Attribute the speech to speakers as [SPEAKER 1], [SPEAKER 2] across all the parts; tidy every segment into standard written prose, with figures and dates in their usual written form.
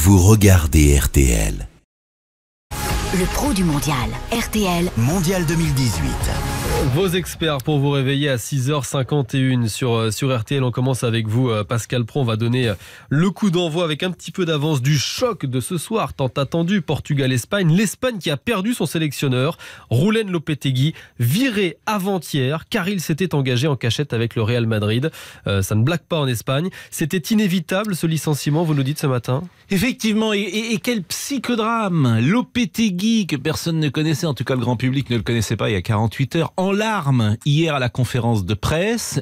[SPEAKER 1] vous regardez RTL.
[SPEAKER 2] Le pro du mondial, RTL
[SPEAKER 1] Mondial 2018.
[SPEAKER 3] Vos experts pour vous réveiller à 6h51 sur RTL. On commence avec vous, Pascal Praud. On va donner le coup d'envoi avec un petit peu d'avance du choc de ce soir, tant attendu, Portugal-Espagne. L'Espagne qui a perdu son sélectionneur, Julen Lopetegui, viré avant-hier car il s'était engagé en cachette avec le Real Madrid. Ça ne blague pas en Espagne. C'était inévitable ce licenciement, vous nous dites ce matin ?
[SPEAKER 4] Effectivement, et quel psychodrame. Lopetegui, que personne ne connaissait, en tout cas le grand public ne le connaissait pas il y a 48 heures, en larmes hier à la conférence de presse.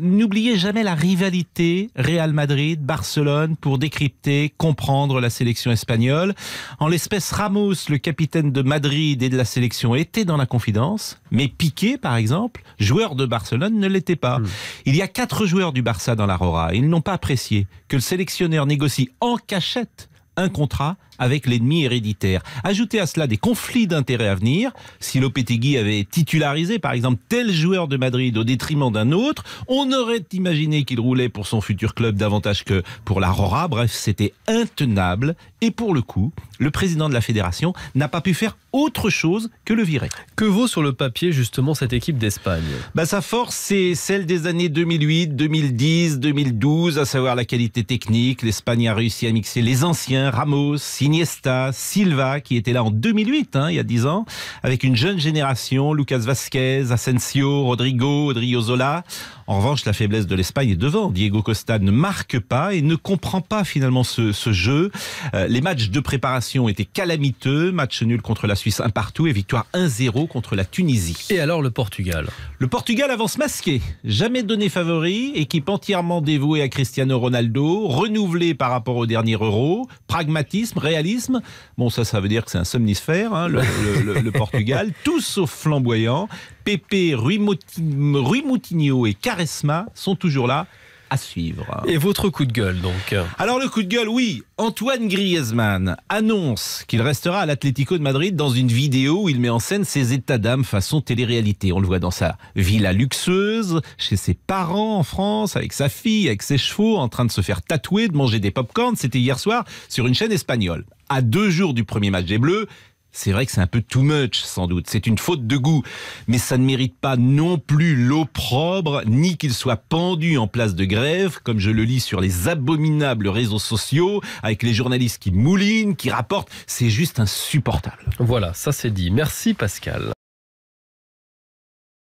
[SPEAKER 4] N'oubliez jamais la rivalité Real Madrid-Barcelone pour décrypter, comprendre la sélection espagnole. En l'espèce, Ramos, le capitaine de Madrid et de la sélection, était dans la confidence, mais Piqué, par exemple, joueur de Barcelone, ne l'était pas. Il y a 4 joueurs du Barça dans l'Aurora. Ils n'ont pas apprécié que le sélectionneur négocie en cachette un contrat avec l'ennemi héréditaire. Ajoutez à cela des conflits d'intérêts à venir. Si Lopetegui avait titularisé, par exemple, tel joueur de Madrid au détriment d'un autre, on aurait imaginé qu'il roulait pour son futur club davantage que pour l'Aurora. Bref, c'était intenable. Et pour le coup, le président de la fédération n'a pas pu faire autre chose que le virer.
[SPEAKER 3] Que vaut sur le papier justement cette équipe d'Espagne ?
[SPEAKER 4] Sa force, c'est celle des années 2008, 2010, 2012, à savoir la qualité technique. L'Espagne a réussi à mixer les anciens, Ramos, Iniesta, Silva, qui était là en 2008, il y a 10 ans, avec une jeune génération, Lucas Vázquez, Asensio, Rodrigo, Odriozola. En revanche, la faiblesse de l'Espagne est devant. Diego Costa ne marque pas et ne comprend pas finalement ce jeu. Les matchs de préparation étaient calamiteux. Match nul contre la Suisse 1-1 et victoire 1-0 contre la Tunisie.
[SPEAKER 3] Et alors le Portugal ?
[SPEAKER 4] Le Portugal avance masqué. Jamais donné favori. Équipe entièrement dévouée à Cristiano Ronaldo. Renouvelée par rapport au dernier Euro. Pragmatisme, réalisme. Bon, ça veut dire que c'est un somnifère, le Portugal. Tout sauf flamboyant. Pepe, Rui Moutinho et Quaresma sont toujours là à suivre.
[SPEAKER 3] Et votre coup de gueule donc ?
[SPEAKER 4] Alors le coup de gueule, oui. Antoine Griezmann annonce qu'il restera à l'Atlético de Madrid dans une vidéo où il met en scène ses états d'âme façon télé-réalité. On le voit dans sa villa luxueuse, chez ses parents en France, avec sa fille, avec ses chevaux, en train de se faire tatouer, de manger des pop-corns. C'était hier soir sur une chaîne espagnole. À 2 jours du premier match des Bleus, c'est vrai que c'est un peu too much, sans doute. C'est une faute de goût. Mais ça ne mérite pas non plus l'opprobre, ni qu'il soit pendu en place de grève, comme je le lis sur les abominables réseaux sociaux, avec les journalistes qui moulinent, qui rapportent. C'est juste insupportable.
[SPEAKER 3] Voilà, ça c'est dit. Merci Pascal.